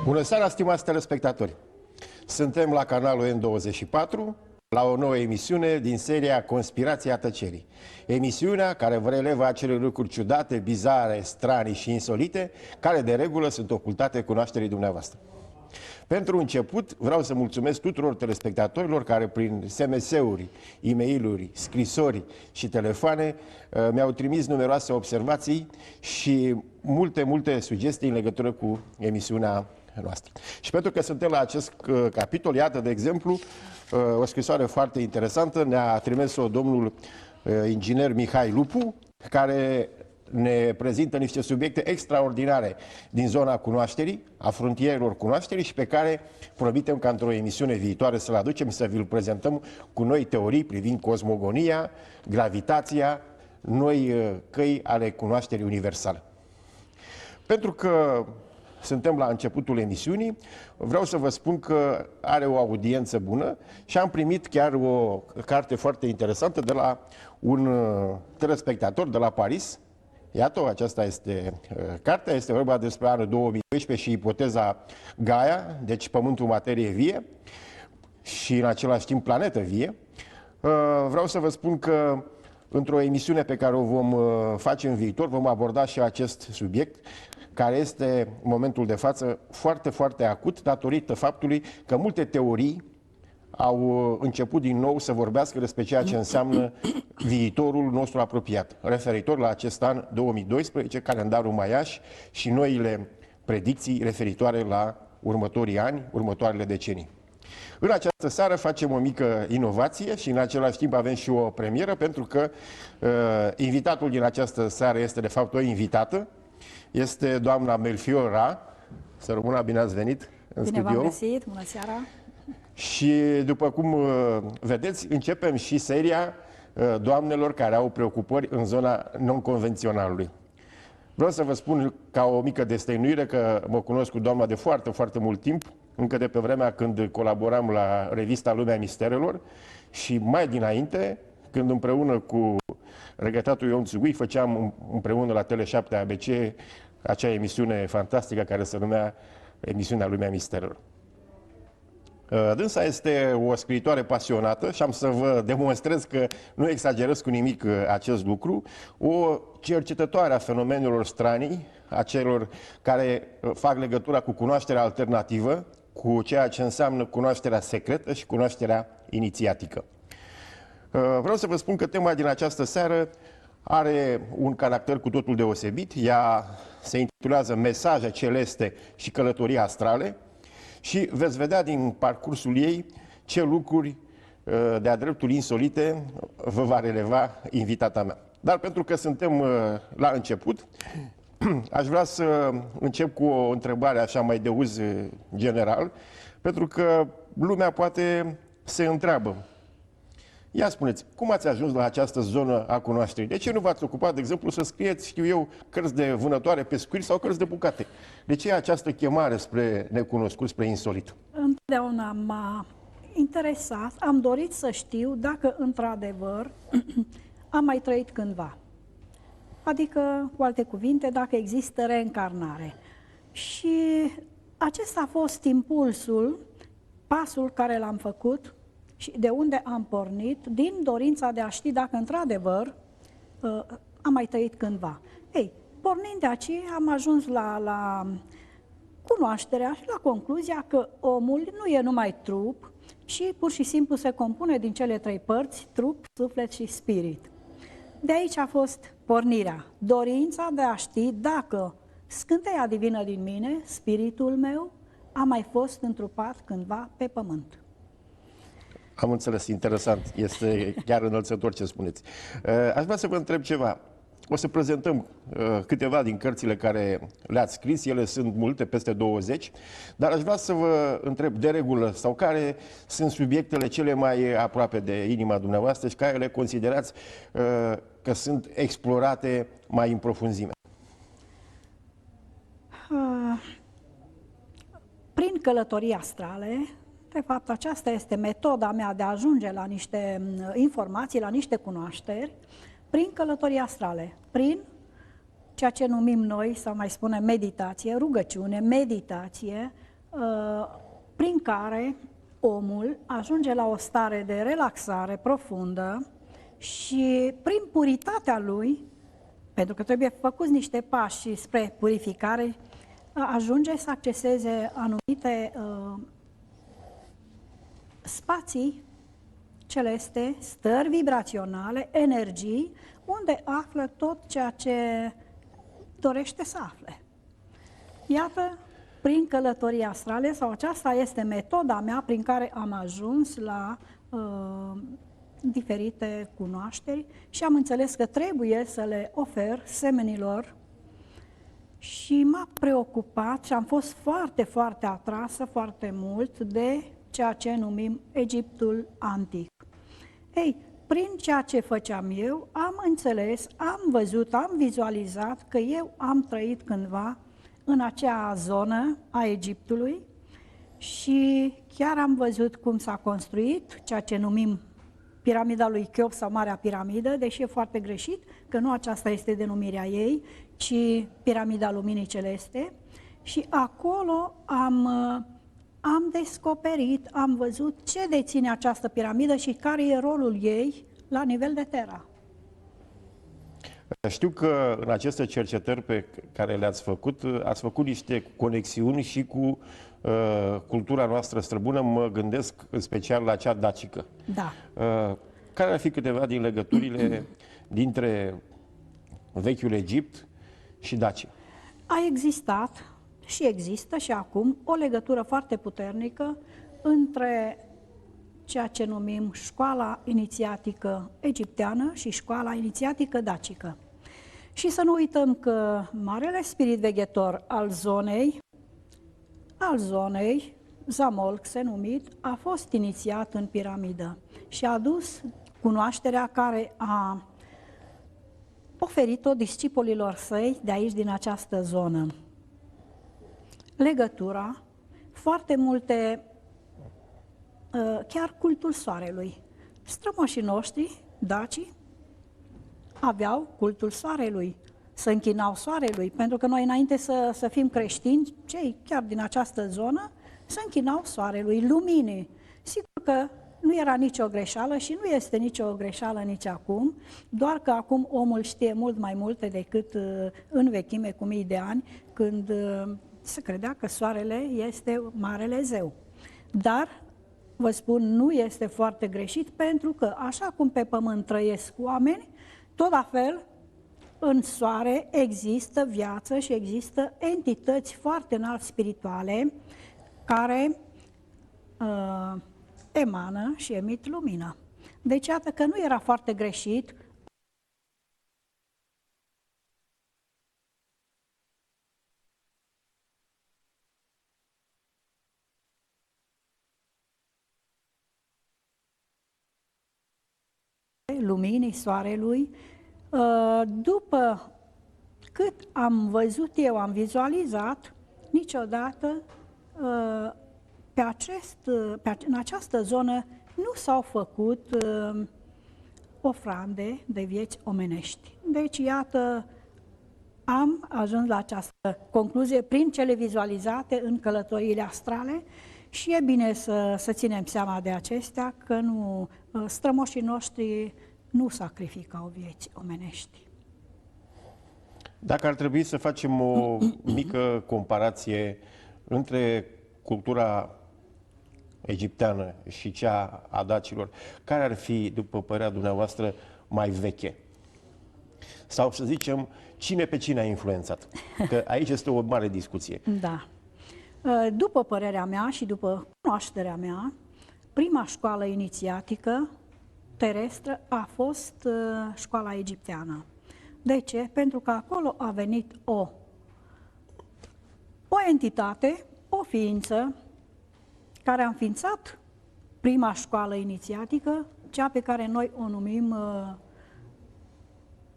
Bună seara, stimați telespectatori! Suntem la canalul N24, la o nouă emisiune din seria Conspirația Tăcerii. Emisiunea care vă relevă acele lucruri ciudate, bizare, stranii și insolite, care de regulă sunt ocultate cunoașterii dumneavoastră. Pentru început, vreau să mulțumesc tuturor telespectatorilor care prin SMS-uri, e-mail-uri, scrisori și telefoane mi-au trimis numeroase observații și multe sugestii în legătură cu emisiunea noastră. Și pentru că suntem la acest capitol, iată, de exemplu, o scrisoare foarte interesantă ne-a trimis-o domnul inginer Mihai Lupu, care ne prezintă niște subiecte extraordinare din zona cunoașterii, a frontierelor cunoașterii și pe care promitem ca într-o emisiune viitoare să-l aducem și să vi-l prezentăm cu noi teorii privind cosmogonia, gravitația, noi căi ale cunoașterii universale. Pentru că suntem la începutul emisiunii, vreau să vă spun că are o audiență bună și am primit chiar o carte foarte interesantă de la un telespectator de la Paris. Iată, aceasta este cartea, este vorba despre anul 2012 și ipoteza Gaia, deci Pământul materie vie și în același timp planetă vie. Vreau să vă spun că într-o emisiune pe care o vom face în viitor vom aborda și acest subiect, care este în momentul de față foarte acut datorită faptului că multe teorii au început din nou să vorbească despre ceea ce înseamnă viitorul nostru apropiat, referitor la acest an 2012, calendarul maiaș și noile predicții referitoare la următorii ani, următoarele decenii. În această seară facem o mică inovație și în același timp avem și o premieră, pentru că invitatul din această seară este de fapt o invitată, este doamna Melchior Ra. Să rămână, bine ați venit în studio. Bine v-am găsit, bună seara! Și după cum vedeți, începem și seria doamnelor care au preocupări în zona non-convenționalului. Vreau să vă spun ca o mică destăinuire că mă cunosc cu doamna de foarte mult timp, încă de pe vremea când colaboram la revista Lumea Misterelor și mai dinainte, când împreună cu regretatul Ion Țugui făceam împreună la Tele7 ABC acea emisiune fantastică care se numea emisiunea Lumea Misterelor. Dânsa este o scriitoare pasionată și am să vă demonstrez că nu exagerez cu nimic acest lucru, o cercetătoare a fenomenelor stranii, a celor care fac legătura cu cunoașterea alternativă, cu ceea ce înseamnă cunoașterea secretă și cunoașterea inițiatică. Vreau să vă spun că tema din această seară are un caracter cu totul deosebit. Ea se intitulează Mesaje celeste și călătorii astrale și veți vedea din parcursul ei ce lucruri de-a dreptul insolite vă va releva invitata mea. Dar pentru că suntem la început, aș vrea să încep cu o întrebare așa mai de uz general, pentru că lumea poate se întreabă. Ia spuneți, cum ați ajuns la această zonă a cunoașterii? De ce nu v-ați ocupat, de exemplu, să scrieți, știu eu, cărți de vânătoare pescuiri sau cărți de bucate? De ce această chemare spre necunoscut, spre insolit? Întotdeauna m-a interesat, am dorit să știu dacă, într-adevăr, am mai trăit cândva. Adică, cu alte cuvinte, dacă există reîncarnare. Și acesta a fost impulsul, pasul care l-am făcut, și de unde am pornit, din dorința de a ști dacă într-adevăr am mai trăit cândva. Ei, pornind de aici, am ajuns la cunoașterea și la concluzia că omul nu e numai trup, ci pur și simplu se compune din cele trei părți, trup, suflet și spirit. De aici a fost pornirea, dorința de a ști dacă scânteia divină din mine, spiritul meu, a mai fost întrupat cândva pe pământ. Am înțeles, interesant. Este chiar înălțător ce spuneți. Aș vrea să vă întreb ceva. O să prezentăm câteva din cărțile care le-ați scris, ele sunt multe, peste 20, dar aș vrea să vă întreb de regulă sau care sunt subiectele cele mai aproape de inima dumneavoastră și care le considerați că sunt explorate mai în profunzime. Prin călătorii astrale, de fapt, aceasta este metoda mea de a ajunge la niște informații, la niște cunoașteri, prin călătorii astrale, prin ceea ce numim noi, sau mai spunem meditație, rugăciune, meditație, prin care omul ajunge la o stare de relaxare profundă și prin puritatea lui, pentru că trebuie făcuți niște pași spre purificare, ajunge să acceseze anumite spații celeste, stări vibraționale, energii, unde află tot ceea ce dorește să afle. Iată, prin călătorii astrale, sau aceasta este metoda mea prin care am ajuns la diferite cunoașteri și am înțeles că trebuie să le ofer semenilor și m-a preocupat și am fost foarte, foarte atrasă foarte mult de ceea ce numim Egiptul antic. Ei, prin ceea ce făceam eu, am înțeles, am văzut, am vizualizat că eu am trăit cândva în acea zonă a Egiptului și chiar am văzut cum s-a construit ceea ce numim piramida lui Cheops sau Marea Piramidă, deși e foarte greșit, că nu aceasta este denumirea ei, ci piramida luminii celeste. Și acolo am descoperit, am văzut ce deține această piramidă și care e rolul ei la nivel de Terra. Știu că în aceste cercetări pe care le-ați făcut niște conexiuni și cu cultura noastră străbună, mă gândesc în special la cea dacică. Da. Care ar fi câteva din legăturile dintre vechiul Egipt și Dacia? A existat și există și acum o legătură foarte puternică între ceea ce numim școala inițiatică egipteană și școala inițiatică dacică. Și să nu uităm că marele spirit veghetor al zonei, Zamolc se numit, a fost inițiat în piramidă și a adus cunoașterea care a oferit-o discipolilor săi de aici, din această zonă. Legătura, foarte multe, chiar cultul soarelui. Strămoșii noștri, dacii, aveau cultul soarelui, să închinau soarelui, pentru că noi înainte să fim creștini, cei chiar din această zonă, să închinau soarelui, luminii. Sigur că nu era nicio greșeală și nu este nicio greșeală nici acum, doar că acum omul știe mult mai multe decât în vechime, cu mii de ani, când se credea că soarele este marele zeu. Dar, vă spun, nu este foarte greșit, pentru că așa cum pe pământ trăiesc oameni, tot la fel, în soare există viață și există entități foarte înalt spirituale care emană și emit lumină. Deci, iată că nu era foarte greșit luminii soarelui. După cât am văzut eu, am vizualizat, niciodată în această zonă nu s-au făcut ofrande de vieți omenești. Deci, iată, am ajuns la această concluzie prin cele vizualizate în călătoriile astrale și e bine să ținem seama de acestea, că nu, strămoșii noștri nu sacrificau vieți omenești. Dacă ar trebui să facem o mică comparație între cultura egipteană și cea a dacilor, care ar fi, după părerea dumneavoastră, mai veche? Sau să zicem, cine pe cine a influențat? Că aici este o mare discuție. Da. După părerea mea și după cunoașterea mea, prima școală inițiatică terestră a fost școala egipteană. De ce? Pentru că acolo a venit o entitate, o ființă, care a înființat prima școală inițiatică, cea pe care noi o numim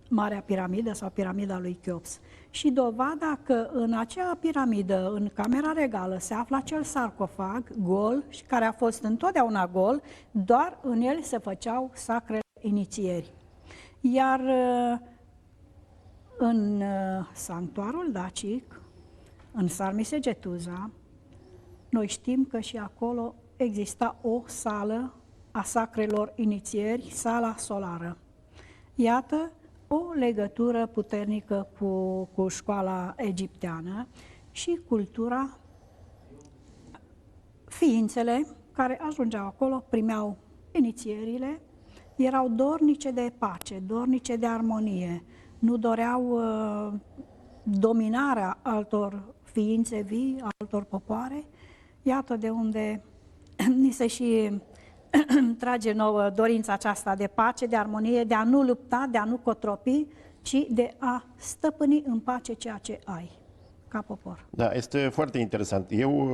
Marea Piramidă sau Piramida lui Cheops. Și dovada că în acea piramidă, în Camera Regală, se află acel sarcofag gol, și care a fost întotdeauna gol, doar în el se făceau sacrele inițieri. Iar în sanctuarul dacic, în Sarmisegetuza, noi știm că și acolo exista o sală a sacrelor inițieri, sala solară. Iată o legătură puternică cu școala egipteană și cultura. Ființele care ajungeau acolo primeau inițierile, erau dornice de pace, dornice de armonie, nu doreau dominarea altor ființe vii, altor popoare. Iată de unde ni se și trage nouă dorința aceasta de pace, de armonie, de a nu lupta, de a nu cotropi, ci de a stăpâni în pace ceea ce ai ca popor. Da, este foarte interesant. Eu,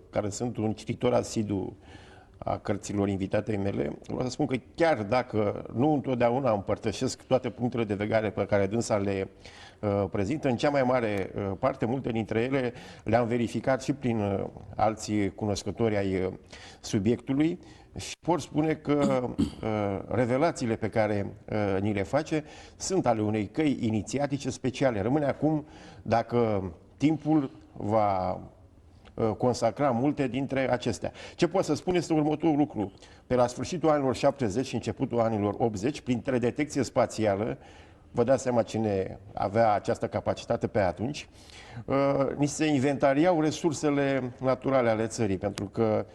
care sunt un cititor asidu a cărților invitatei mele, vreau să spun că chiar dacă nu întotdeauna împărtășesc toate punctele de vedere pe care dânsa le prezintă, în cea mai mare parte, multe dintre ele le-am verificat și prin alții cunoscători ai subiectului și pot spune că revelațiile pe care ni le face sunt ale unei căi inițiatice speciale. Rămâne acum dacă timpul va consacra multe dintre acestea. Ce pot să spun este următorul lucru. Pe la sfârșitul anilor 70 și începutul anilor 80, prin teledetecție spațială, vă dați seama cine avea această capacitate pe atunci, ni se inventariau resursele naturale ale țării, pentru că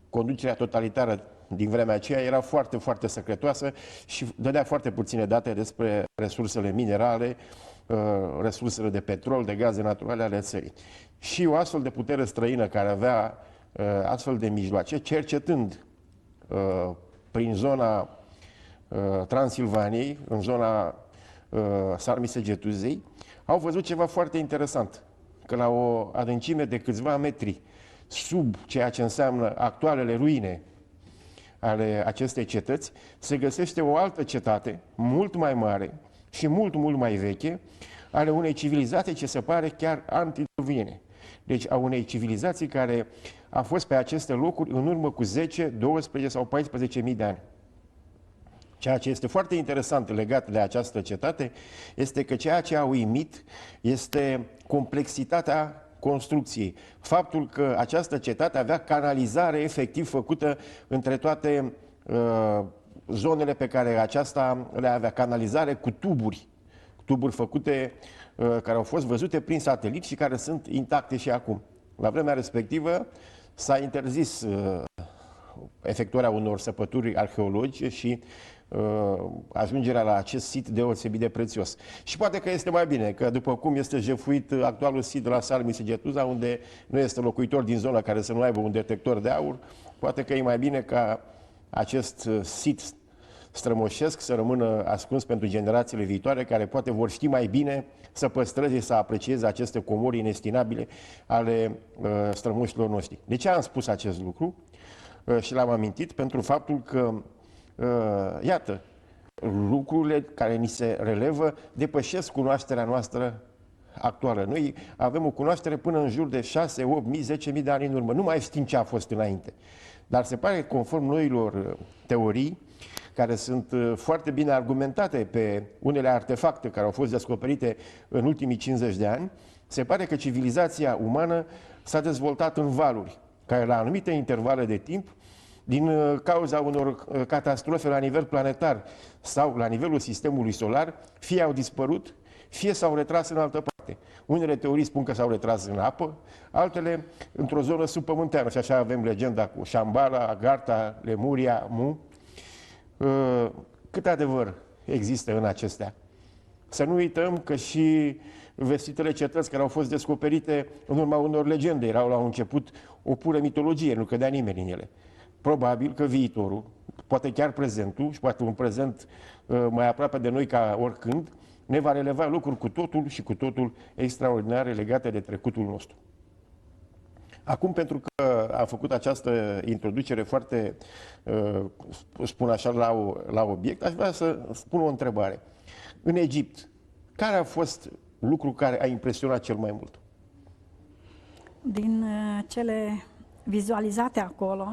conducerea totalitară din vremea aceea era foarte, foarte secretoasă și dădea foarte puține date despre resursele minerale, resursele de petrol, de gaze naturale ale țării. Și o astfel de putere străină care avea astfel de mijloace, cercetând prin zona Transilvaniei, în zona Sarmisegetuzei, au văzut ceva foarte interesant, că la o adâncime de câțiva metri sub ceea ce înseamnă actualele ruine ale acestei cetăți, se găsește o altă cetate, mult mai mare și mult, mult mai veche, ale unei civilizații ce se pare chiar antidovine. Deci a unei civilizații care a fost pe aceste locuri în urmă cu 10, 12 sau 14.000 de ani. Ceea ce este foarte interesant legat de această cetate este că ceea ce a uimit este complexitatea construcției. Faptul că această cetate avea canalizare efectiv făcută între toate zonele pe care aceasta le avea. Canalizare cu tuburi făcute, care au fost văzute prin satelit și care sunt intacte și acum. La vremea respectivă s-a interzis efectuarea unor săpături arheologice și ajungerea la acest sit deosebit de prețios. Și poate că este mai bine, că după cum este jefuit actualul sit de la Sarmisegetuza, unde nu este locuitor din zona care să nu aibă un detector de aur, poate că e mai bine ca acest sit strămoșesc să rămână ascuns pentru generațiile viitoare, care poate vor ști mai bine să păstreze, să aprecieze aceste comori inestimabile ale strămoșilor noștri. De ce am spus acest lucru? Și l-am amintit pentru faptul că iată, lucrurile care ni se relevă depășesc cunoașterea noastră actuală. Noi avem o cunoaștere până în jur de 6, 8 mii, 10 mii de ani în urmă. Nu mai știm ce a fost înainte. Dar se pare că, conform noilor teorii, care sunt foarte bine argumentate pe unele artefacte care au fost descoperite în ultimii 50 de ani, se pare că civilizația umană s-a dezvoltat în valuri, care la anumite intervale de timp, din cauza unor catastrofe la nivel planetar sau la nivelul sistemului solar, fie au dispărut, fie s-au retras în altă parte. Unele teorii spun că s-au retras în apă, altele într-o zonă subpământeană. Și așa avem legenda cu Shambhala, Agartha, Lemuria, Mu. Cât adevăr există în acestea? Să nu uităm că și vestitele cetăți care au fost descoperite în urma unor legende erau la un început o pură mitologie, nu cădea nimeni în ele. Probabil că viitorul, poate chiar prezentul și poate un prezent mai aproape de noi ca oricând, ne va releva lucruri cu totul și cu totul extraordinare legate de trecutul nostru. Acum, pentru că am făcut această introducere foarte, spun așa, la obiect, aș vrea să spun o întrebare. În Egipt, care a fost lucrul care a impresionat cel mai mult? Din cele vizualizate acolo,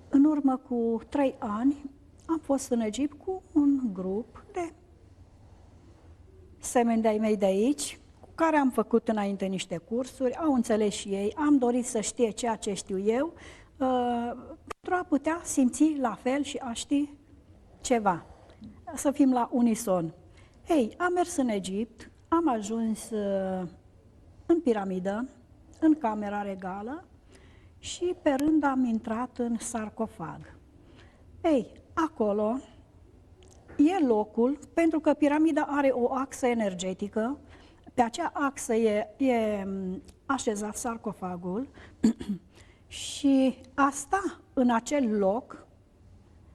în urmă cu 3 ani am fost în Egipt cu un grup de semeni de-ai mei de aici, cu care am făcut înainte niște cursuri, au înțeles și ei, am dorit să știe ceea ce știu eu, pentru a putea simți la fel și a ști ceva, să fim la unison. Ei, am mers în Egipt, am ajuns în piramidă, în camera regală și pe rând am intrat în sarcofag. Ei, acolo e locul, pentru că piramida are o axă energetică, pe acea axă e așezat sarcofagul și asta în acel loc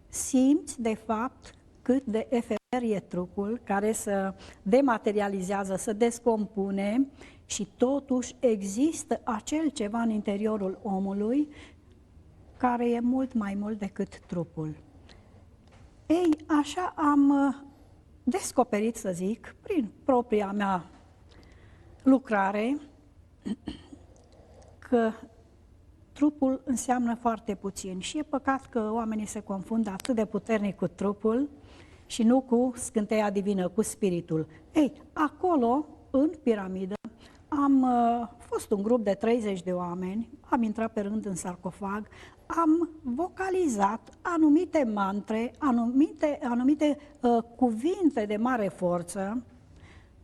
simți de fapt cât de efemer e trupul care se dematerializează, se descompune și totuși există acel ceva în interiorul omului care e mult mai mult decât trupul. Ei, așa am descoperit, să zic, prin propria mea lucrare, că trupul înseamnă foarte puțin și e păcat că oamenii se confundă atât de puternic cu trupul și nu cu scânteia divină, cu spiritul. Ei, acolo, în piramidă, am fost un grup de 30 de oameni, am intrat pe rând în sarcofag, am vocalizat anumite mantre, anumite cuvinte de mare forță,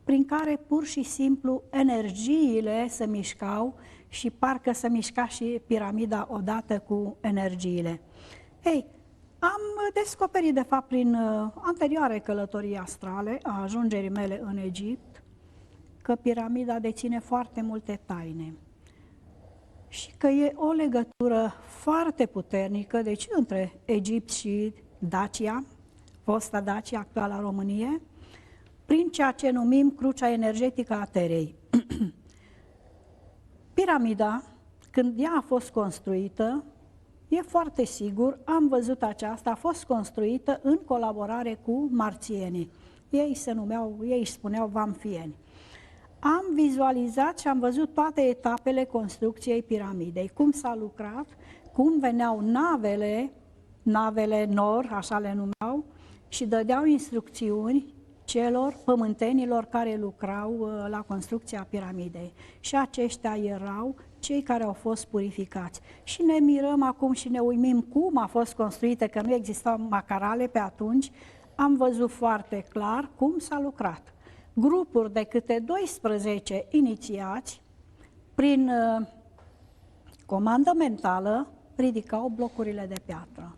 prin care pur și simplu energiile se mișcau și parcă se mișca și piramida odată cu energiile. Ei, am descoperit de fapt prin anterioare călătorii astrale a ajungerii mele în Egipt că piramida deține foarte multe taine și că e o legătură foarte puternică, deci între Egipt și Dacia, fosta Dacia, actuala Românie, prin ceea ce numim crucea energetică a Terei. Piramida, când ea a fost construită, e foarte sigur, am văzut aceasta, a fost construită în colaborare cu marțienii. Ei își spuneau vamfieni. Am vizualizat și am văzut toate etapele construcției piramidei, cum s-a lucrat, cum veneau navele nor, așa le numeau, și dădeau instrucțiuni celor pământenilor care lucrau la construcția piramidei. Și aceștia erau cei care au fost purificați. Și ne mirăm acum și ne uimim cum a fost construită, că nu existau macarale pe atunci. Am văzut foarte clar cum s-a lucrat. Grupuri de câte 12 inițiați, prin comandă mentală, ridicau blocurile de piatră.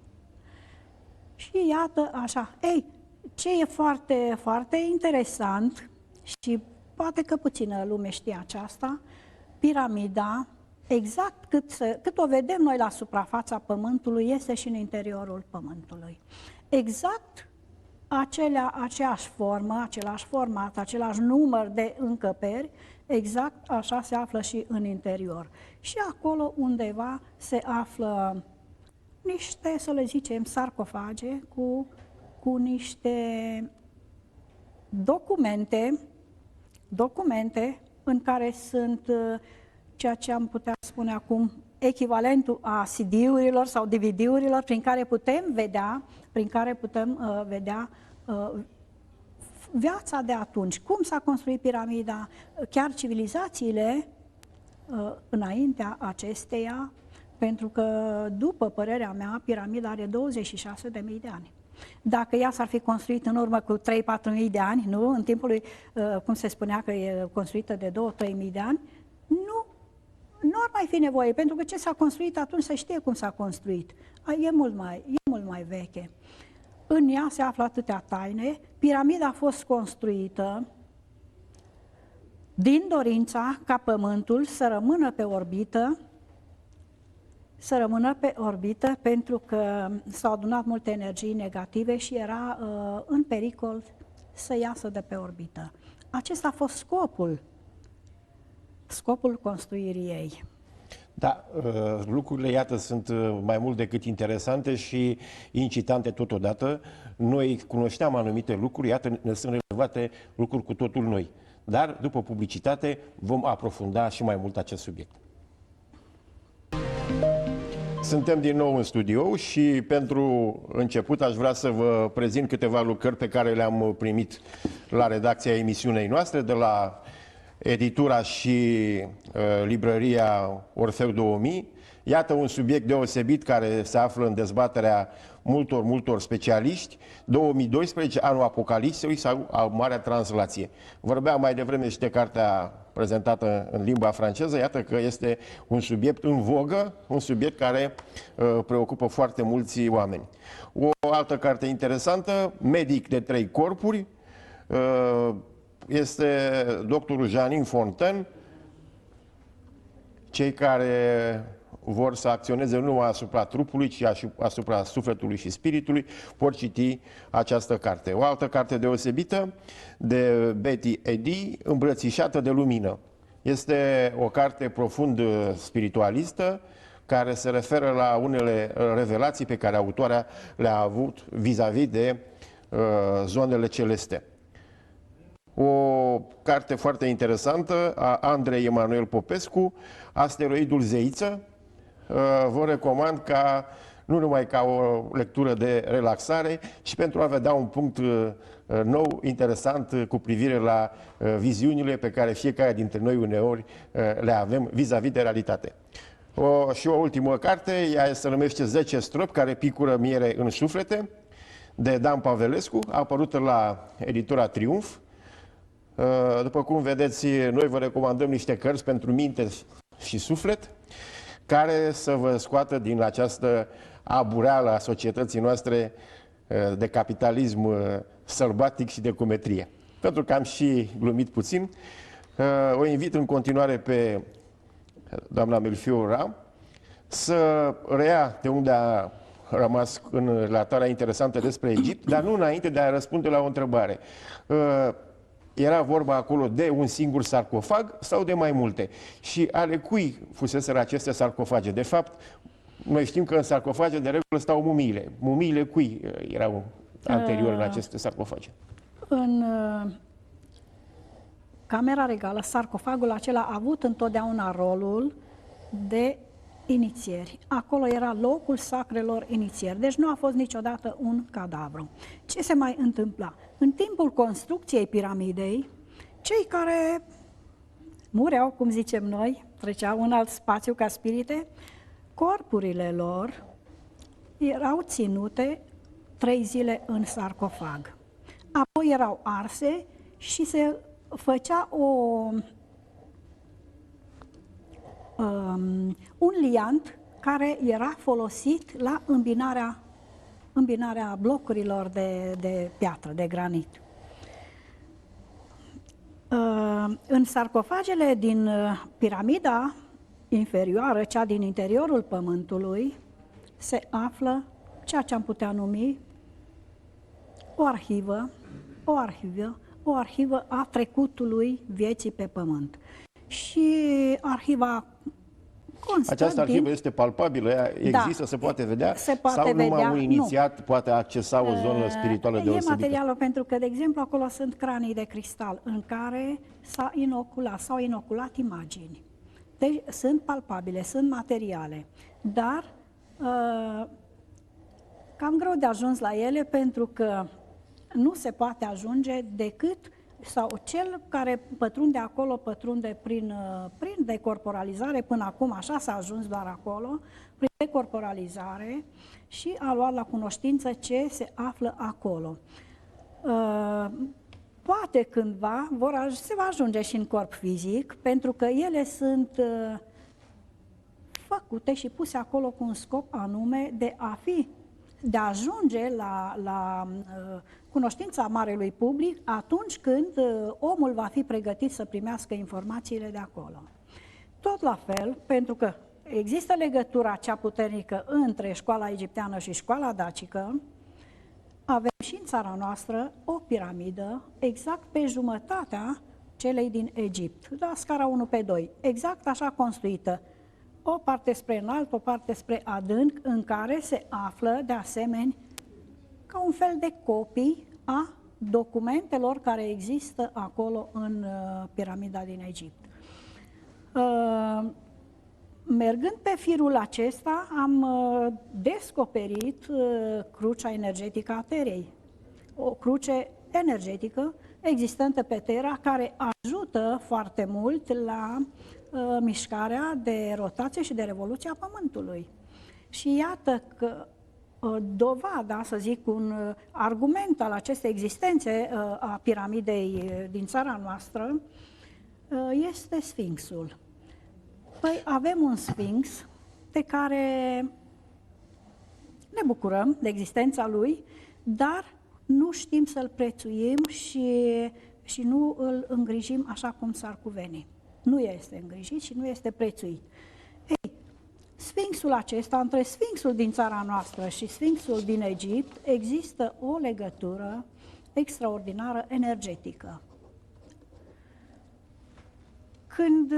Și iată așa, ei, ce e foarte, foarte interesant și poate că puțină lume știe aceasta, piramida, exact cât o vedem noi la suprafața Pământului, este și în interiorul Pământului. Exact aceeași formă, același format, același număr de încăperi, exact așa se află și în interior. Și acolo undeva se află niște, să le zicem, sarcofage cu niște documente în care sunt ceea ce am putea spune acum echivalentul a CD-urilor sau DVD-urilor prin care putem vedea viața de atunci, cum s-a construit piramida, chiar civilizațiile înaintea acesteia, pentru că, după părerea mea, piramida are 26.000 de ani. Dacă ea s-ar fi construit în urmă cu 3-4.000 de ani, nu? În timpul lui, cum se spunea că e construită de 2-3.000 de ani, nu ar mai fi nevoie, pentru că ce s-a construit atunci se știe cum s-a construit. E mult mai veche. În ea se află atâtea taine. Piramida a fost construită din dorința ca Pământul să rămână pe orbită, pentru că s-au adunat multe energii negative și era în pericol să iasă de pe orbită. Acesta a fost scopul construirii ei. Da, lucrurile, iată, sunt mai mult decât interesante și incitante totodată. Noi cunoșteam anumite lucruri, iată, ne sunt relevate lucruri cu totul noi. Dar, după publicitate, vom aprofunda și mai mult acest subiect. Suntem din nou în studio și pentru început aș vrea să vă prezint câteva lucrări pe care le-am primit la redacția emisiunii noastre de la editura și librăria Orfeu 2000. Iată un subiect deosebit care se află în dezbaterea multor specialiști. 2012, anul Apocalipsei sau Marea Translație. Vorbeam mai devreme și de cartea prezentată în limba franceză. Iată că este un subiect în vogă, un subiect care preocupă foarte mulți oameni. O altă carte interesantă, Medic de 3 corpuri, este doctorul Janine Fontaine. Cei care vor să acționeze nu numai asupra trupului, ci asupra sufletului și spiritului, pot citi această carte. O altă carte deosebită de Betty Eddy, Îmbrățișată de lumină. Este o carte profund spiritualistă, care se referă la unele revelații pe care autoarea le-a avut vis-a-vis de zonele celeste. O carte foarte interesantă a Andrei Emanuel Popescu, Asteroidul Zeiță. Vă recomand nu numai ca o lectură de relaxare, ci pentru a vedea un punct nou, interesant, cu privire la viziunile pe care fiecare dintre noi uneori le avem vis-a-vis de realitate. Și o ultimă carte, ea se numește 10 stropi care picură miere în suflete, de Dan Pavelescu, a apărut la editura Triumf. După cum vedeți, noi vă recomandăm niște cărți pentru minte și suflet, care să vă scoată din această abureală a societății noastre de capitalism sălbatic și de cumetrie. Pentru că am și glumit puțin, o invit în continuare pe doamna Melchior Ram să reia de unde a rămas în relatarea interesantă despre Egipt, dar nu înainte de a răspunde la o întrebare. Era vorba acolo de un singur sarcofag sau de mai multe? Și ale cui fuseseră aceste sarcofage? De fapt, noi știm că în sarcofage de regulă stau mumiile. Mumiile cui erau anterior în aceste sarcofage? În Camera Regală, sarcofagul acela a avut întotdeauna rolul de inițieri. Acolo era locul sacrelor inițieri. Deci nu a fost niciodată un cadavru. Ce se mai întâmpla? În timpul construcției piramidei, cei care mureau, cum zicem noi, treceau în alt spațiu ca spirite, corpurile lor erau ținute 3 zile în sarcofag. Apoi erau arse și se făcea un liant care era folosit la îmbinarea blocurilor de piatră, de granit. În sarcofagele din piramida inferioară, cea din interiorul pământului, se află ceea ce am putea numi o arhivă a trecutului vieții pe pământ. Și arhiva această arhivă este palpabilă, ea există, da, se poate vedea? Se poate sau vedea, numai un inițiat poate accesa o zonă spirituală deosebită? E materialul pentru că, de exemplu, acolo sunt cranii de cristal în care s-au inoculat imagini. Deci sunt palpabile, sunt materiale, dar cam greu de ajuns la ele pentru că nu se poate ajunge decât, sau cel care pătrunde acolo, pătrunde prin decorporalizare, până acum așa s-a ajuns doar acolo, prin decorporalizare și a luat la cunoștință ce se află acolo. Poate cândva se va ajunge și în corp fizic, pentru că ele sunt făcute și puse acolo cu un scop anume de a ajunge la cunoștința marelui public atunci când omul va fi pregătit să primească informațiile de acolo. Tot la fel, pentru că există legătura cea puternică între școala egipteană și școala dacică, avem și în țara noastră o piramidă exact pe jumătatea celei din Egipt, la scara 1/2, exact așa construită. O parte spre înalt, o parte spre adânc, în care se află, de asemenea, ca un fel de copii a documentelor care există acolo în piramida din Egipt. Mergând pe firul acesta, am descoperit crucea energetică a Terei. O cruce energetică existente pe Terra care ajută foarte mult la mișcarea de rotație și de revoluție a Pământului. Și iată că dovada, să zic, un argument al acestei existențe a piramidei din țara noastră este Sfinxul. Păi avem un Sfinx de care ne bucurăm de existența lui, dar nu știm să-l prețuim și nu îl îngrijim așa cum s-ar cuveni. Nu este îngrijit și nu este prețuit. Ei, Sfinxul acesta, între Sfinxul din țara noastră și Sfinxul din Egipt, există o legătură extraordinară energetică. Când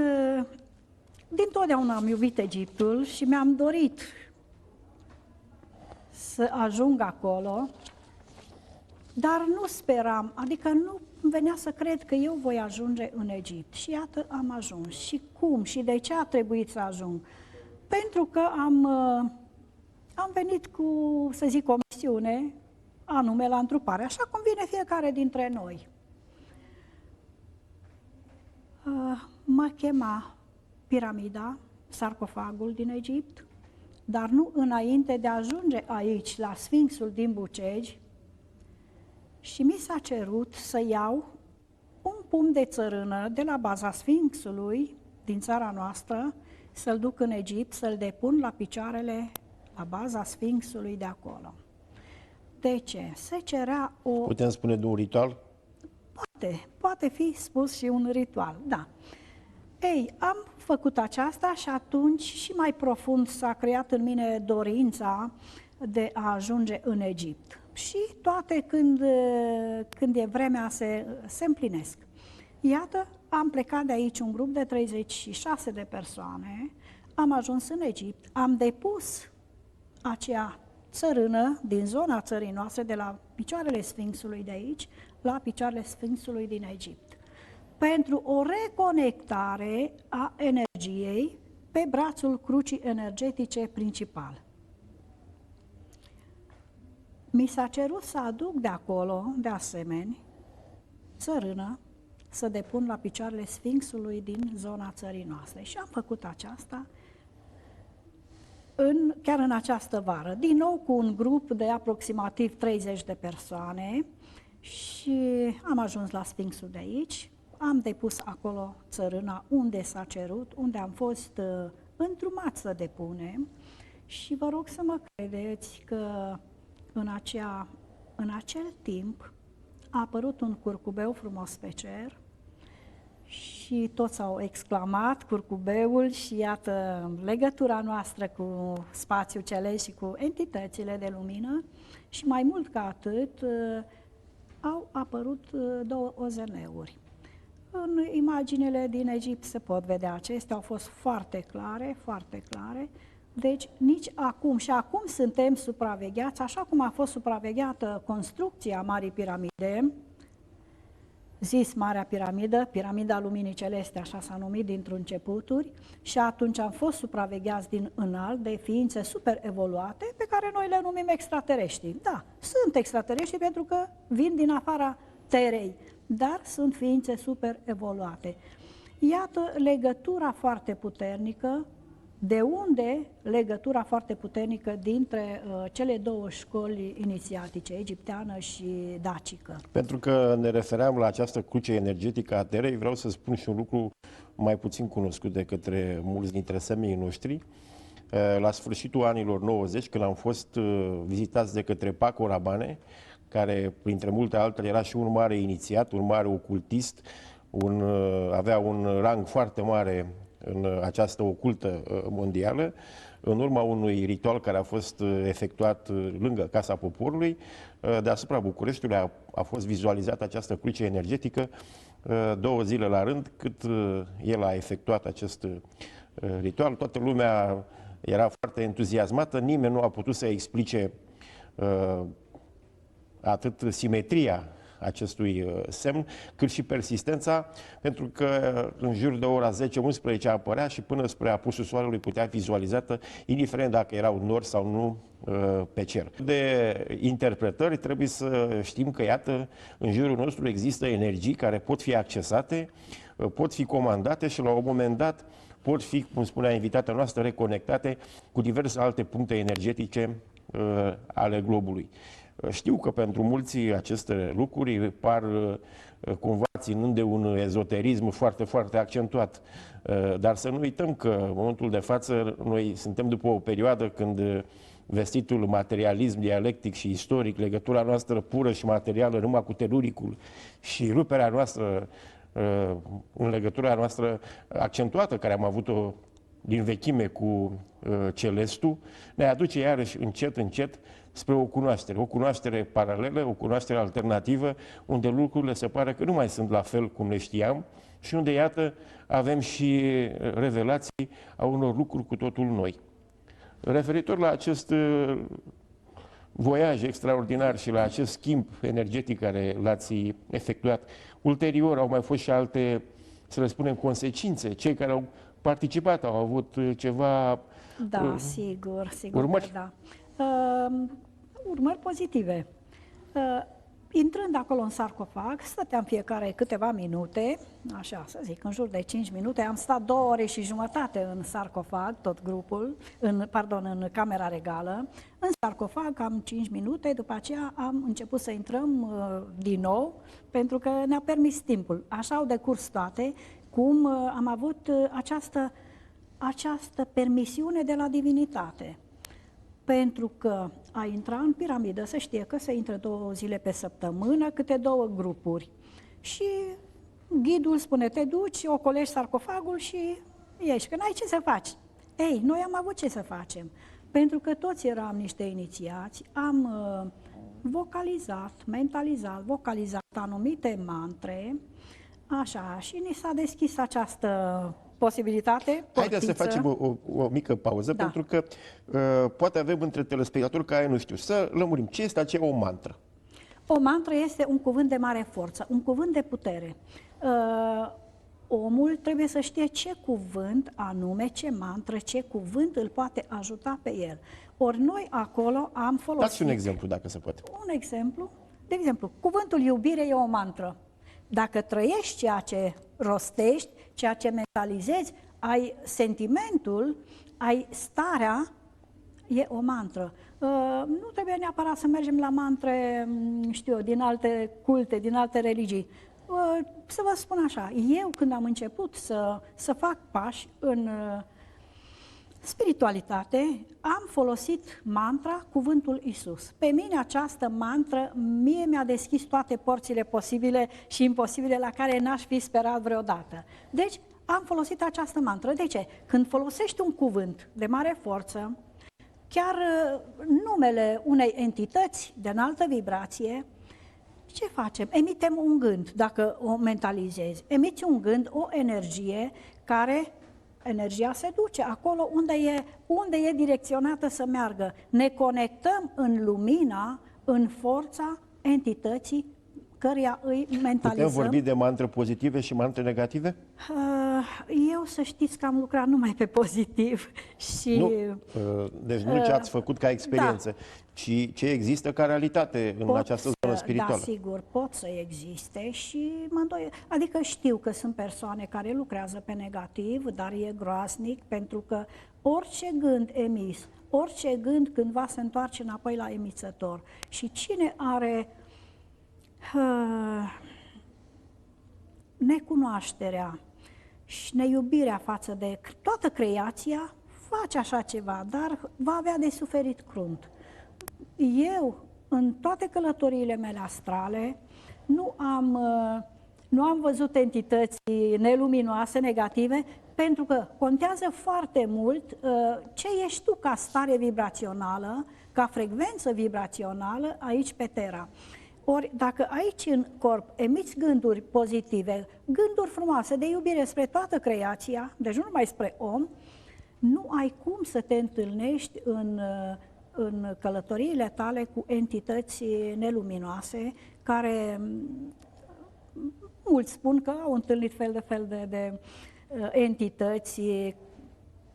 dintotdeauna am iubit Egiptul și mi-am dorit să ajung acolo, dar nu speram, adică nu venea să cred că eu voi ajunge în Egipt. Și iată, am ajuns. Și cum și de ce a trebuit să ajung? Pentru că am venit cu, să zic, o misiune, anume la întrupare, așa cum vine fiecare dintre noi. Mă chema piramida, sarcofagul din Egipt, dar nu înainte de a ajunge aici, la Sfinxul din Bucegi, și mi s-a cerut să iau un pumn de țărână de la baza Sfinxului din țara noastră, să-l duc în Egipt, să-l depun la picioarele, la baza Sfinxului de acolo. De ce? Se cerea o... Putem spune de un ritual? Poate fi spus și un ritual, da. Ei, am făcut aceasta și atunci și mai profund s-a creat în mine dorința de a ajunge în Egipt. Și toate când e vremea se împlinesc. Iată, am plecat de aici un grup de 36 de persoane, am ajuns în Egipt, am depus acea țărână din zona țării noastre, de la picioarele Sfinxului de aici, la picioarele Sfinxului din Egipt, pentru o reconectare a energiei pe brațul crucii energetice principal. Mi s-a cerut să aduc de acolo, de asemenea, țărână, să depun la picioarele Sfinxului din zona țării noastre. Și am făcut aceasta chiar în această vară, din nou cu un grup de aproximativ 30 de persoane și am ajuns la Sfinxul de aici, am depus acolo țărâna unde s-a cerut, unde am fost îndrumați să depunem și vă rog să mă credeți că în acel timp a apărut un curcubeu frumos pe cer și toți au exclamat curcubeul și iată legătura noastră cu spațiul celest și cu entitățile de lumină și mai mult ca atât au apărut două OZN-uri. În imaginele din Egipt se pot vedea acestea, au fost foarte clare, foarte clare. Deci nici acum, și acum suntem supravegheați, așa cum a fost supravegheată construcția Marii Piramide, zis Marea Piramidă, Piramida Luminii Celeste, așa s-a numit dintr-un începuturi, și atunci am fost supravegheați din înalt de ființe super evoluate, pe care noi le numim extraterestri. Da, sunt extraterestri pentru că vin din afara Terei, dar sunt ființe super evoluate. Iată legătura foarte puternică. De unde legătura foarte puternică dintre cele două școli inițiatice, egipteană și dacică? Pentru că ne refeream la această cruce energetică a Terei, vreau să spun și un lucru mai puțin cunoscut de către mulți dintre semenii noștri. La sfârșitul anilor 90, când am fost vizitați de către Paco Rabanne, care, printre multe altele, era și un mare inițiat, un mare ocultist, avea un rang foarte mare în această ocultă mondială, în urma unui ritual care a fost efectuat lângă Casa Poporului, deasupra Bucureștiului a fost vizualizată această cruce energetică 2 zile la rând, cât el a efectuat acest ritual. Toată lumea era foarte entuziasmată, nimeni nu a putut să explice atât simetria acestui semn, cât și persistența, pentru că în jur de ora 10-11 apărea și până spre apusul soarelui putea fi vizualizată, indiferent dacă erau nori sau nu pe cer. De interpretări trebuie să știm că, iată, în jurul nostru există energii care pot fi accesate, pot fi comandate și la un moment dat pot fi, cum spunea invitata noastră, reconectate cu diverse alte puncte energetice ale globului. Știu că pentru mulți aceste lucruri par cumva ținând de un ezoterism foarte, foarte accentuat. Dar să nu uităm că în momentul de față noi suntem după o perioadă când vestitul materialism dialectic și istoric, legătura noastră pură și materială numai cu teluricul și ruperea noastră în legătura noastră accentuată, care am avut-o din vechime cu celestul, ne aduce iarăși încet, încet spre o cunoaștere paralelă, o cunoaștere alternativă, unde lucrurile se pare că nu mai sunt la fel cum le știam și unde, iată, avem și revelații a unor lucruri cu totul noi. Referitor la acest voiaj extraordinar și la acest schimb energetic care l-ați efectuat, ulterior au mai fost și alte, să le spunem, consecințe. Cei care au participat au avut ceva... Da, sigur, urmări? că da. Urmări pozitive. Intrând acolo în sarcofag, stăteam fiecare câteva minute, așa să zic, în jur de 5 minute, am stat 2 ore și jumătate în sarcofag, tot grupul, în camera regală. În sarcofag am 5 minute, după aceea am început să intrăm din nou, pentru că ne-a permis timpul. Așa au decurs toate, cum am avut această permisiune de la divinitate. Pentru că a intra în piramidă, să știe că se intră 2 zile pe săptămână, câte 2 grupuri. Și ghidul spune, te duci, ocolești sarcofagul și ieși, că n-ai ce să faci. Ei, noi am avut ce să facem. Pentru că toți eram niște inițiați, am vocalizat anumite mantre, așa, și ni s-a deschis această posibilitate. Haideți să facem o mică pauză, da. Pentru că poate avem între telespectatori care nu știu. Să lămurim ce este aceea o mantră. O mantră este un cuvânt de mare forță, un cuvânt de putere. Omul trebuie să știe ce cuvânt anume, ce mantră, ce cuvânt îl poate ajuta pe el. Ori noi acolo am folosit... Dați un exemplu, dacă se poate. Un exemplu? De exemplu, cuvântul iubire e o mantră. Dacă trăiești ceea ce rostești, ceea ce mentalizezi, ai sentimentul, ai starea, e o mantră. Nu trebuie neapărat să mergem la mantre, știu eu, din alte culte, din alte religii. Să vă spun așa, eu când am început să fac pași în spiritualitate, am folosit mantra, cuvântul Isus. Pe mine această mantră, mie mi-a deschis toate porțile posibile și imposibile la care n-aș fi sperat vreodată. Deci, am folosit această mantră. De ce? Când folosești un cuvânt de mare forță, chiar numele unei entități de înaltă vibrație, ce facem? Emitem un gând, dacă o mentalizezi. Emiți un gând, o energie care... Energia se duce acolo unde e direcționată să meargă. Ne conectăm în lumina, în forța entității căreia îi mentalizăm. Putem vorbi de mantre pozitive și mantre negative? Eu să știți că am lucrat numai pe pozitiv. Și, nu, deci nu ce ați făcut ca experiență, da, ci ce există ca realitate în această zonă spirituală. Da, sigur, pot să existe și mă îndoiesc. Adică știu că sunt persoane care lucrează pe negativ, dar e groaznic pentru că orice gând emis, orice gând cândva se întoarce înapoi la emițător. Și cine are necunoașterea și neiubirea față de toată creația, face așa ceva, dar va avea de suferit crunt. Eu, în toate călătoriile mele astrale, nu am văzut entități neluminoase, negative, pentru că contează foarte mult ce ești tu ca stare vibrațională, ca frecvență vibrațională aici pe Terra. Ori dacă aici în corp emiți gânduri pozitive, gânduri frumoase de iubire spre toată creația, deci nu numai spre om, nu ai cum să te întâlnești în călătoriile tale cu entități neluminoase, care mulți spun că au întâlnit fel de entități,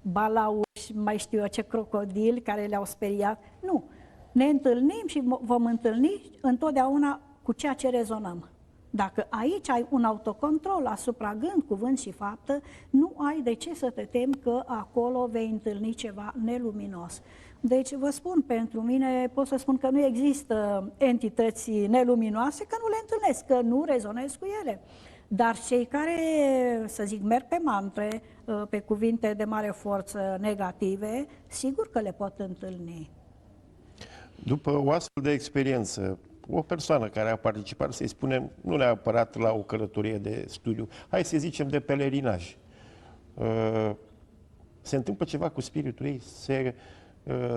balauși, mai știu eu ce crocodili care le-au speriat. Nu, ne întâlnim și vom întâlni întotdeauna cu ceea ce rezonăm. Dacă aici ai un autocontrol asupra gând, cuvânt și faptă, nu ai de ce să te temi că acolo vei întâlni ceva neluminos. Deci vă spun, pentru mine pot să spun că nu există entități neluminoase, că nu le întâlnesc, că nu rezonez cu ele. Dar cei care, să zic, merg pe mantre, pe cuvinte de mare forță negative, sigur că le pot întâlni. După o astfel de experiență, o persoană care a participat, să-i spunem, nu neapărat la o călătorie de studiu, hai să zicem de pelerinaj, se întâmplă ceva cu spiritul ei, se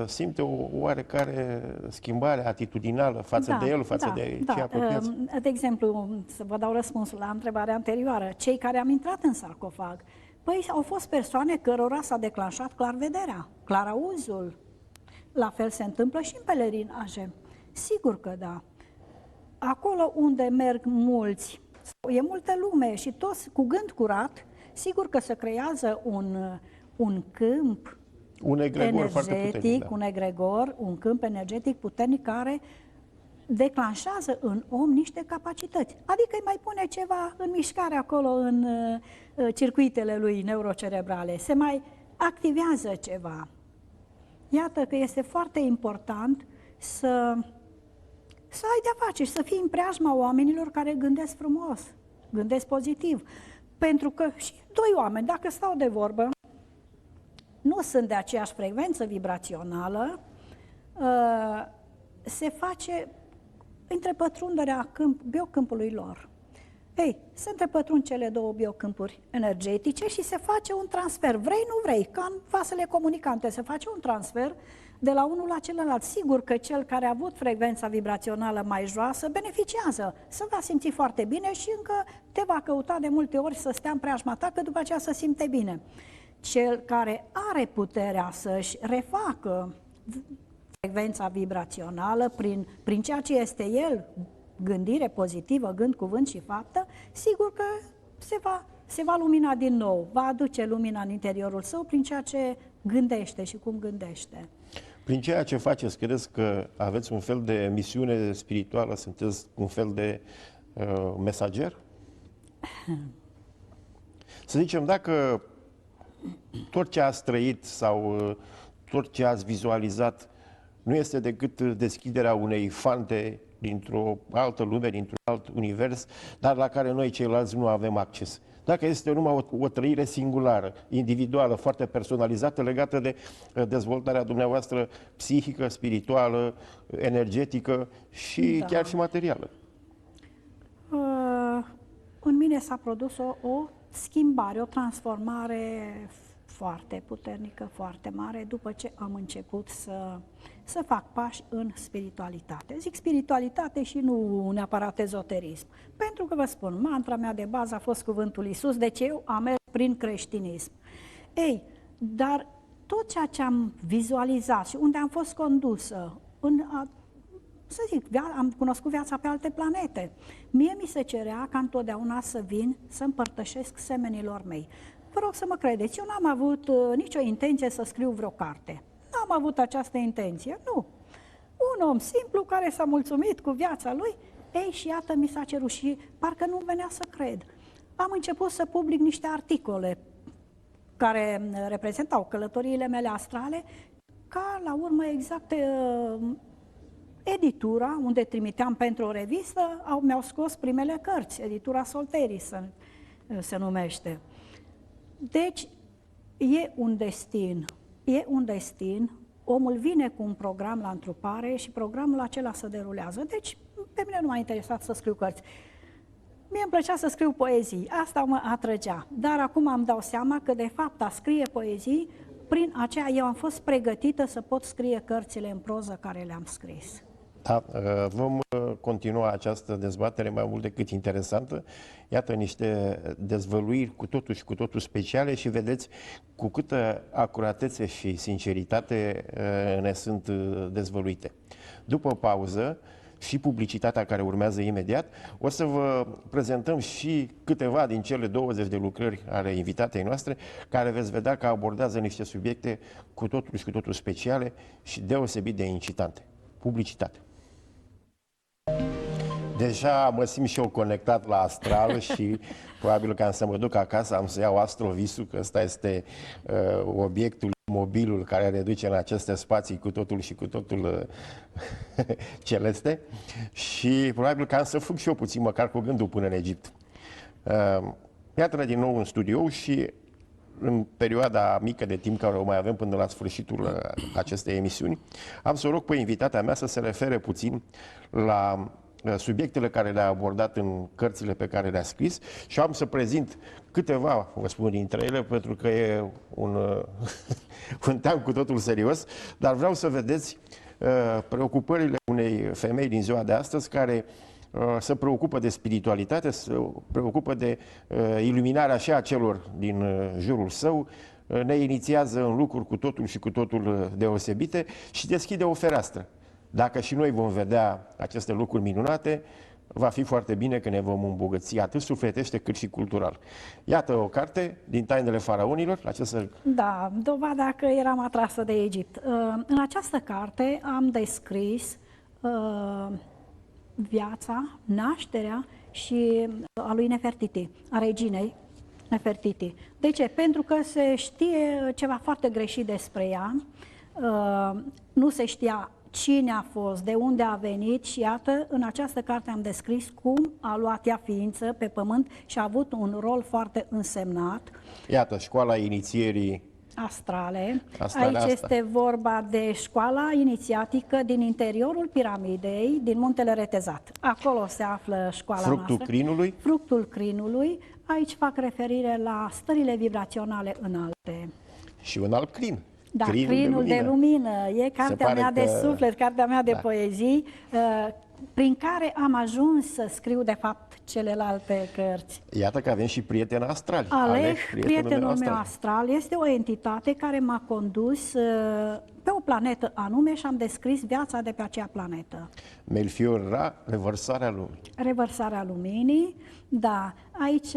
simte o oarecare schimbare atitudinală față de el, față de cei apropiați? De exemplu, să vă dau răspunsul la întrebarea anterioară, cei care am intrat în sarcofag, păi au fost persoane cărora s-a declanșat clarvederea, clarauzul. La fel se întâmplă și în pelerinaje. Sigur că da. Acolo unde merg mulți, e multă lume și toți cu gând curat, sigur că se creează un câmp energetic, da. un egregor, un câmp energetic puternic care declanșează în om niște capacități. Adică îi mai pune ceva în mișcare acolo în circuitele lui neurocerebrale, se mai activează ceva. Iată că este foarte important să ai de-a face și să fii în preajma oamenilor care gândesc frumos, gândesc pozitiv. Pentru că și doi oameni, dacă stau de vorbă, nu sunt de aceeași frecvență vibrațională, se face întrepătrunderea biocâmpului lor. Ei, se întrepătrund cele două biocâmpuri energetice și se face un transfer. Vrei, nu vrei, ca în vasele comunicante, se face un transfer de la unul la celălalt. Sigur că cel care a avut frecvența vibrațională mai joasă beneficiază, se va simți foarte bine și încă te va căuta de multe ori să stea în preajma ta, că după aceea să simte bine. Cel care are puterea să-și refacă frecvența vibrațională prin ceea ce este el, gândire pozitivă, gând, cuvânt și faptă, sigur că se va lumina din nou, va aduce lumina în interiorul său prin ceea ce gândește și cum gândește. Prin ceea ce faceți, credeți că aveți un fel de misiune spirituală, sunteți un fel de mesager? Să zicem, dacă tot ce ați trăit sau tot ce ați vizualizat nu este decât deschiderea unei fante dintr-o altă lume, dintr-un alt univers, dar la care noi ceilalți nu avem acces. Dacă este numai o trăire singulară, individuală, foarte personalizată, legată de dezvoltarea dumneavoastră psihică, spirituală, energetică și chiar și materială. În mine s-a produs o schimbare, o transformare foarte puternică, foarte mare, după ce am început să fac pași în spiritualitate. Zic spiritualitate și nu neapărat ezoterism. Pentru că vă spun, mantra mea de bază a fost cuvântul Iisus, deci eu am mers prin creștinism. Ei, dar tot ceea ce am vizualizat și unde am fost condusă, să zic, am cunoscut viața pe alte planete. Mie mi se cerea ca întotdeauna să vin să împărtășesc semenilor mei. Vă rog să mă credeți, eu n-am avut nicio intenție să scriu vreo carte. N-am avut această intenție, nu. Un om simplu care s-a mulțumit cu viața lui, ei, și iată, mi s-a cerut și parcă nu venea să cred. Am început să public niște articole care reprezentau călătoriile mele astrale, ca la urmă exact editura, unde trimiteam pentru o revistă, mi-au scos primele cărți, editura Solteris se numește. Deci, e un destin, omul vine cu un program la întrupare și programul acela se derulează. Deci, pe mine nu m-a interesat să scriu cărți. Mie îmi plăcea să scriu poezii, asta mă atrăgea. Dar acum îmi dau seama că, de fapt, a scrie poezii, prin aceea eu am fost pregătită să pot scrie cărțile în proză care le-am scris. Da, vom continua această dezbatere mai mult decât interesantă. Iată niște dezvăluiri cu totul și cu totul speciale și vedeți cu câtă acuratețe și sinceritate ne sunt dezvăluite. După pauză și publicitatea care urmează imediat, o să vă prezentăm și câteva din cele 20 de lucrări ale invitatei noastre, care veți vedea că abordează niște subiecte cu totul și cu totul speciale și deosebit de incitante. Publicitate. Deja mă simt și eu conectat la astral și probabil că am să mă duc acasă, am să iau astrovisul, că ăsta este obiectul, mobilul care ne duce în aceste spații cu totul și cu totul celeste și probabil că am să fug și eu puțin, măcar cu gândul până în Egipt. Iată-ne din nou în studio și în perioada mică de timp care o mai avem până la sfârșitul acestei emisiuni, am să o rog pe invitata mea să se refere puțin la subiectele care le-a abordat în cărțile pe care le-a scris și am să prezint câteva, vă spun, dintre ele, pentru că e un team cu totul serios, dar vreau să vedeți preocupările unei femei din ziua de astăzi care se preocupă de spiritualitate, se preocupă de iluminarea și a celor din jurul său, ne inițiază în lucruri cu totul și cu totul deosebite și deschide o fereastră. Dacă și noi vom vedea aceste lucruri minunate, va fi foarte bine că ne vom îmbogăți atât sufletește cât și cultural. Iată o carte din Tainele faraonilor. Da, dovada că eram atrasă de Egipt. În această carte am descris viața, nașterea și a lui Nefertiti, a reginei Nefertiti. De ce? Pentru că se știe ceva foarte greșit despre ea, nu se știa cine a fost, de unde a venit și iată, în această carte am descris cum a luat ea ființă pe pământ și a avut un rol foarte însemnat. Iată, școala inițierii astrale. Aici este vorba de școala inițiatică din interiorul piramidei, din Muntele Retezat. Acolo se află școala Fructul noastră. crinului. Fructul crinului. Aici fac referire la stările vibraționale înalte. Și un alt crin. Da, Crinul de lumină. E cartea mea de suflet, cartea mea de poezii, prin care am ajuns să scriu, de fapt, celelalte cărți. Iată că avem și prieteni astrali. Alec, prietenul meu astral, este o entitate care m-a condus pe o planetă anume și am descris viața de pe acea planetă. Melchior Ra, revărsarea lumii. Revărsarea luminii, da. Aici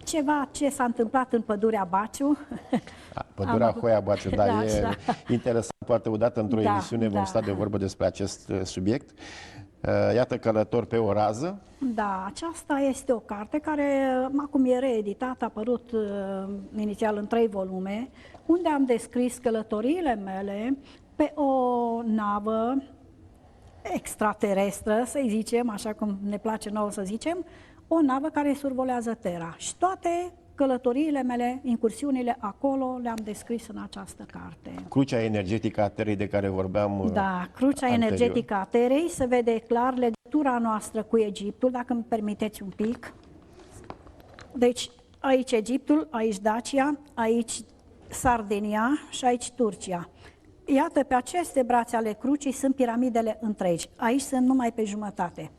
ceva ce s-a întâmplat în pădurea Baciu. Pădurea Hoia Baciu, dar da, e interesant, poate odată într-o emisiune vom sta de vorbă despre acest subiect. Iată, Călător pe o rază. Da, aceasta este o carte care acum e reeditată, a apărut inițial în 3 volume, unde am descris călătoriile mele pe o navă extraterestră, să-i zicem, așa cum ne place nouă să zicem, o navă care survolează Terra. Și toate călătoriile mele, incursiunile acolo, le-am descris în această carte. Crucea energetică a Terei de care vorbeam Da, crucea energetică a Terei, se vede clar legătura noastră cu Egiptul, dacă îmi permiteți un pic. Deci, aici Egiptul, aici Dacia, aici Sardinia și aici Turcia. Iată, pe aceste brațe ale crucii sunt piramidele întregi. Aici sunt numai pe jumătate.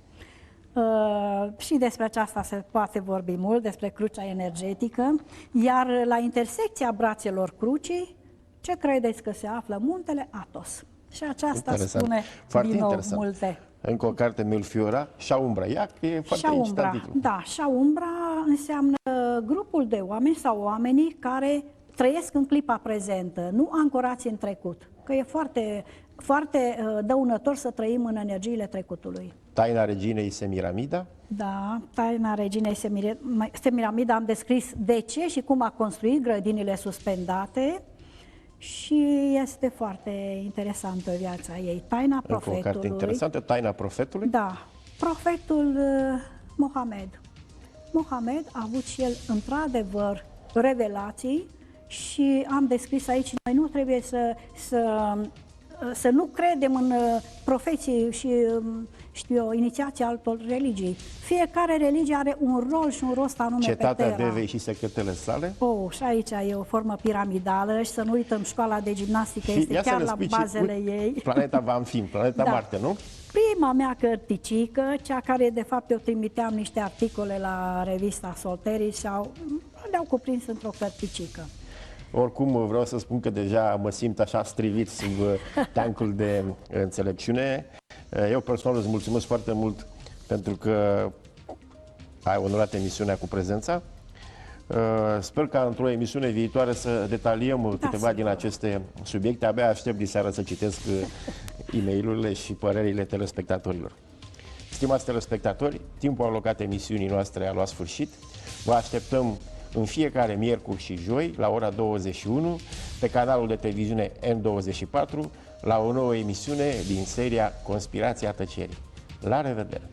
Și despre aceasta se poate vorbi mult, despre crucea energetică, iar la intersecția brațelor crucii, ce credeți că se află? Muntele Athos. Și aceasta spune din nou multe. Încă o carte, Melchiora, Shaumbra. Ea e foarte incitant titlul. Da, Shaumbra înseamnă grupul de oameni sau oamenii care trăiesc în clipa prezentă, nu ancorați în trecut, că e foarte dăunător să trăim în energiile trecutului. Taina reginei Semiramida? Da, taina reginei Semiramida am descris de ce și cum a construit grădinile suspendate și este foarte interesantă viața ei. Taina profetului. O carte interesantă, Taina profetului? Da, profetul Mohamed. Mohamed a avut și el într-adevăr revelații și am descris aici, noi nu trebuie să să nu credem în profeții și, știu eu, inițiația altor religii. Fiecare religie are un rol și un rost anume pe Cetatea Terra. Devei și secretele sale. Și aici e o formă piramidală și să nu uităm, școala de gimnastică este ia să chiar ne la spui bazele ei. Planeta Vanfim, Planeta Da. Marte, nu? Prima mea cărticică, cea care de fapt eu trimiteam niște articole la revista Solteris, le-au cuprins într-o cărticică. Oricum, vreau să spun că deja mă simt așa strivit sub tancul de înțelepciune. Eu personal îți mulțumesc foarte mult pentru că ai onorat emisiunea cu prezența. Sper ca într-o emisiune viitoare să detaliem câteva din aceste subiecte. Abia aștept diseară să citesc e-mail-urile și părerile telespectatorilor. Stimați telespectatori, timpul alocat emisiunii noastre a luat sfârșit. Vă așteptăm în fiecare miercuri și joi, la ora 21, pe canalul de televiziune N24, la o nouă emisiune din seria Conspirația Tăcerii. La revedere!